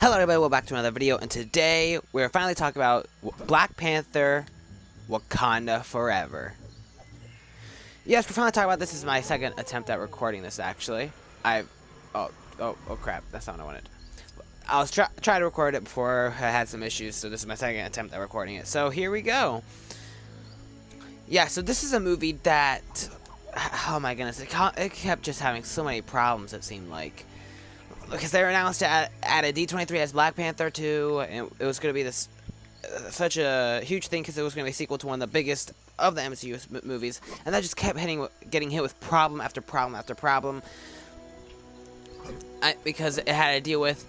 Hello everybody, welcome back to another video, and today we're finally talking about Black Panther Wakanda Forever. Yes, we're finally talking about this. Is my second attempt at recording this, actually. Oh crap, that's not what I wanted. I was trying to record it before I had some issues, so this is my second attempt at recording it. So here we go. Yeah, so this is a movie that, oh my goodness, it kept just having so many problems, it seemed like. Because they were announced at a D23 as Black Panther 2, and it was going to be this such a huge thing because it was going to be a sequel to one of the biggest of the MCU movies, and that just kept getting hit with problem after problem after problem. Because it had to deal with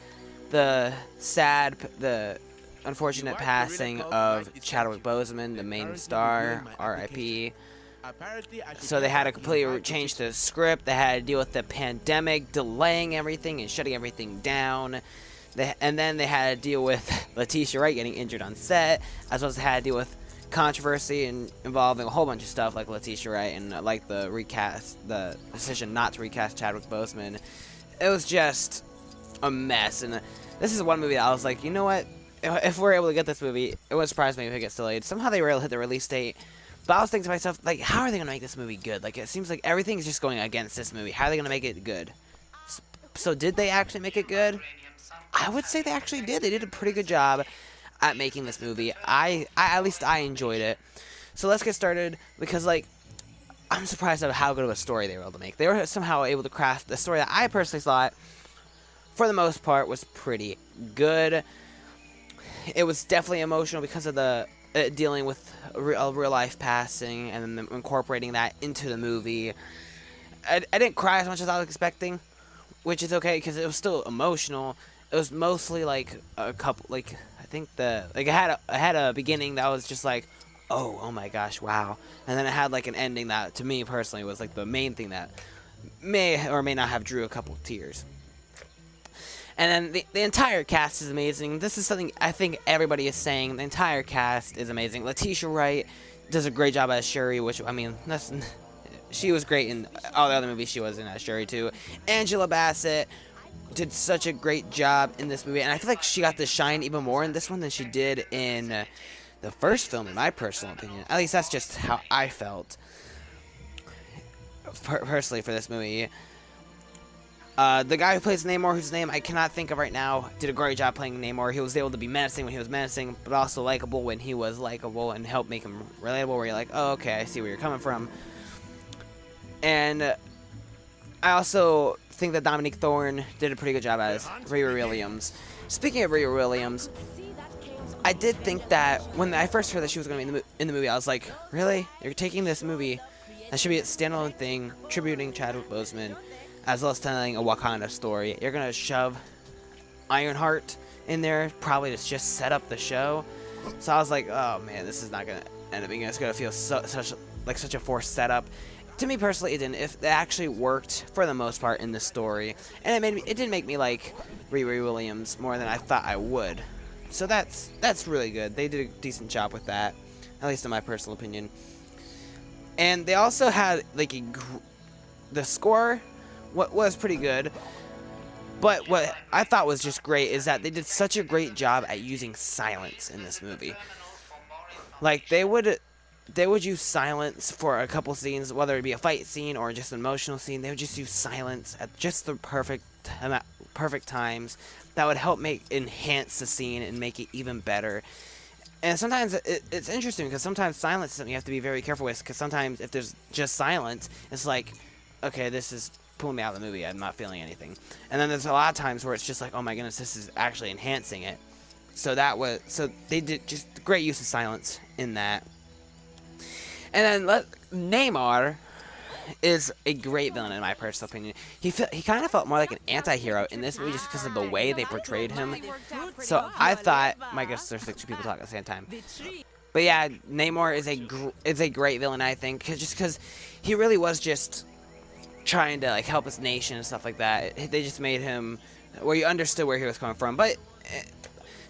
the unfortunate passing of Chadwick Boseman, the main star, R.I.P. So they had to completely change the script. They had to deal with the pandemic delaying everything and shutting everything down. And then they had to deal with Letitia Wright getting injured on set, as well as they had to deal with controversy and involving a whole bunch of stuff like Letitia Wright and like the decision not to recast Chadwick Boseman. It was just a mess. And this is one movie that I was like, you know what? If we're able to get this movie, it wouldn't surprise me if it gets delayed. Somehow they were able to hit the release date. But I was thinking to myself, like, how are they going to make this movie good? Like, it seems like everything is just going against this movie. How are they going to make it good? So did they actually make it good? I would say they actually did. They did a pretty good job at making this movie. At least I enjoyed it. So let's get started, because, like, I'm surprised at how good of a story they were able to make. They were somehow able to craft a story that I personally thought, for the most part, was pretty good. It was definitely emotional because of the dealing with a real life passing and then incorporating that into the movie. I didn't cry as much as I was expecting, which is okay because it was still emotional. It was mostly like a couple, like I think I had a beginning that was just like, oh my gosh, wow, and then it had like an ending that to me personally was like the main thing that may or may not have drew a couple of tears. And then the entire cast is amazing. This is something I think everybody is saying. The entire cast is amazing. Letitia Wright does a great job as Shuri, which, I mean, she was great in all the other movies she was in as Shuri, too. Angela Bassett did such a great job in this movie. And I feel like she got to shine even more in this one than she did in the first film, in my personal opinion. At least that's just how I felt, personally, for this movie. The guy who plays Namor, whose name I cannot think of right now, did a great job playing Namor. He was able to be menacing when he was menacing, but also likable when he was likable, and help make him relatable, where you're like, oh, okay, I see where you're coming from. And I also think that Dominique Thorne did a pretty good job as Riri Williams. Speaking of Riri Williams, I did think that when I first heard that she was going to be in the movie, I was like, really? You're taking this movie that should be a standalone thing, tributing Chadwick Boseman, as well as telling a Wakanda story. You're going to shove Ironheart in there, probably to just set up the show. So I was like, oh man, this is not going to end up being, it's going to feel such a forced setup. To me personally, it didn't. It actually worked for the most part in the story. And it did make me like Riri Williams more than I thought I would. So that's really good. They did a decent job with that, at least in my personal opinion. And they also had like the score was pretty good, but what I thought was just great is that they did such a great job at using silence in this movie. Like they would use silence for a couple scenes, whether it be a fight scene or just an emotional scene. They would just use silence at just the perfect times that would help enhance the scene and make it even better. And sometimes it's interesting because sometimes silence is something you have to be very careful with, because sometimes if there's just silence, it's like, okay, this is pulling me out of the movie, I'm not feeling anything. And then there's a lot of times where it's just like, oh my goodness, this is actually enhancing it. So they did just great use of silence in that. And then Namor is a great villain in my personal opinion. He kind of felt more like an anti-hero in this movie just because of the way they portrayed him. So I thought, my gosh, there's like two people talking at the same time. But yeah, Namor is a great villain, I think, just because he really was just trying to like help his nation and stuff like that. They just made him where you understood where he was coming from. But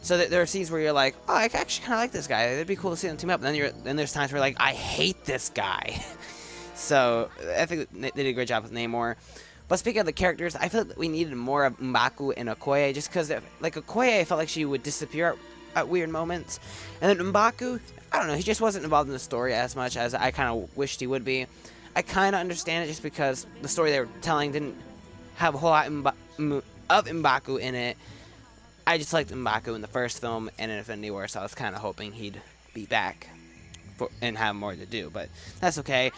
so there are scenes where you're like, oh, I actually kind of like this guy. It'd be cool to see them team up. And then there's times where you're like, I hate this guy. So I think they did a great job with Namor. But speaking of the characters, I feel that we needed more of M'Baku and Okoye, just because, like, Okoye, I felt like she would disappear at weird moments. And then M'Baku, I don't know, he just wasn't involved in the story as much as I kind of wished he would be. I kind of understand it just because the story they were telling didn't have a whole lot of M'Baku in it. I just liked M'Baku in the first film and in Infinity War, so I was kind of hoping he'd be back and have more to do, but that's okay.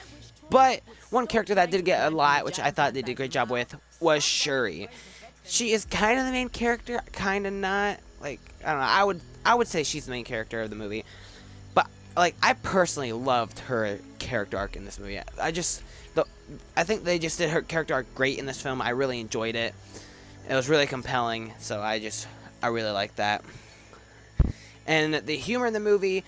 But one character that did get a lot, which I thought they did a great job with, was Shuri. She is kind of the main character, kind of not. Like, I don't know, I would say she's the main character of the movie. But, like, I personally loved her character arc in this movie. I think they just did her character arc great in this film. I really enjoyed it. It was really compelling, so I really liked that. And the humor in the movie,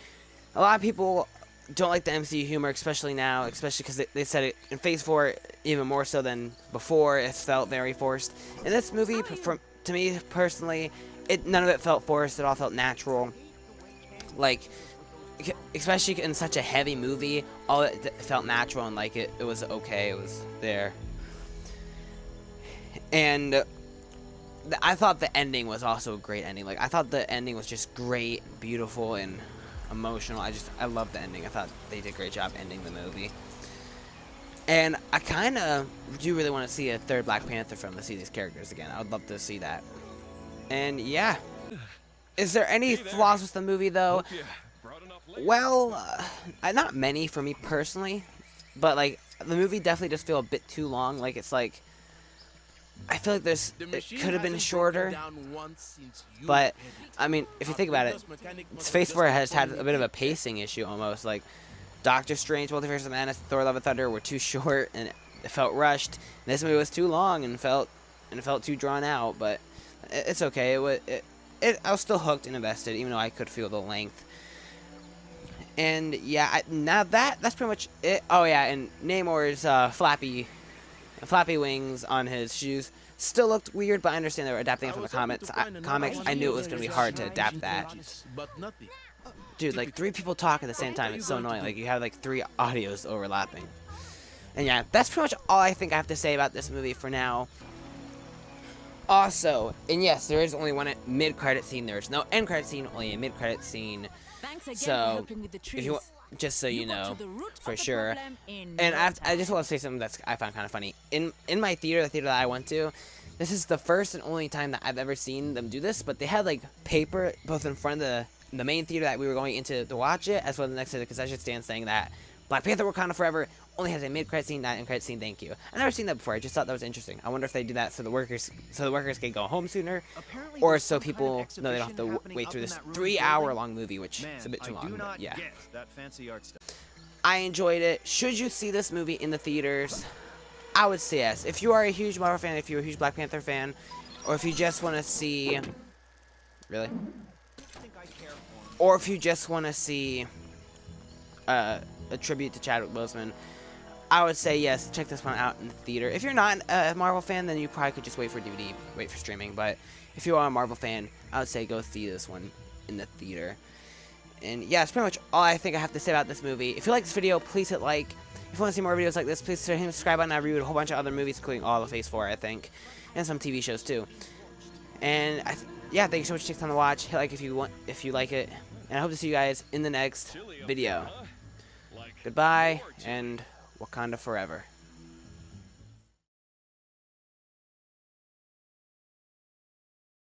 a lot of people don't like the MCU humor, especially now, especially because they said it in Phase 4 even more so than before. It felt very forced. In this movie, to me personally, none of it felt forced. It all felt natural. Like, especially in such a heavy movie, all it felt natural and like it was okay. It was there. And I thought the ending was also a great ending. Like, I thought the ending was just great, beautiful, and emotional. I love the ending. I thought they did a great job ending the movie. And I kind of do really want to see a third Black Panther film to see these characters again. I would love to see that. And yeah. Is there any flaws with the movie, though? Well, not many for me personally. But, like, the movie definitely does feel a bit too long. Like, it's like, I feel like it could have been shorter. But, I mean, if you think about it, Phase 4 has had a bit of a pacing issue almost. Like, Doctor Strange, Multiverse of Madness, Thor: Love and Thunder were too short and it felt rushed. And this movie was too long and felt too drawn out. But it's okay. I was still hooked and invested, even though I could feel the length. And yeah, now that's pretty much it. Oh yeah, and Namor's flappy wings on his shoes still looked weird, but I understand they were adapting it from the comics. I knew it was going to be hard to adapt that. Dude, like 3 people talk at the same time. It's so annoying. Like, you have like 3 audios overlapping. And yeah, that's pretty much all I think I have to say about this movie for now. Also, and yes, there is only one mid-credit scene. There's no end-credit scene, only a mid-credit scene. So, if you just so you know, for sure. And I just want to say something that I found kind of funny. In my theater, the theater that I went to, this is the first and only time that I've ever seen them do this, but they had like paper both in front of the main theater that we were going into to watch it, as well as next to the concession stand saying that Black Panther Wakanda Forever only has a mid-credit scene, not end-credit scene, thank you. I've never seen that before. I just thought that was interesting. I wonder if they do that so the workers can go home sooner, or so people know they don't have to wait through this 3-hour-long movie, which is a bit too long, but yeah. I enjoyed it. Should you see this movie in the theaters? I would say yes. If you are a huge Marvel fan, if you're a huge Black Panther fan, or if you just want to see... Really? Or if you just want to see... a tribute to Chadwick Boseman, I would say yes, check this one out in the theater. If you're not a Marvel fan, then you probably could just wait for DVD, wait for streaming. But if you are a Marvel fan, I would say go see this one in the theater. And yeah, that's pretty much all I think I have to say about this movie. If you like this video, please hit like. If you want to see more videos like this, please hit the subscribe button. I reviewed a whole bunch of other movies, including all of Phase 4, I think, and some TV shows too. And yeah, thank you so much for taking time to watch. Hit like if you like it, and I hope to see you guys in the next video. Goodbye, and Wakanda Forever.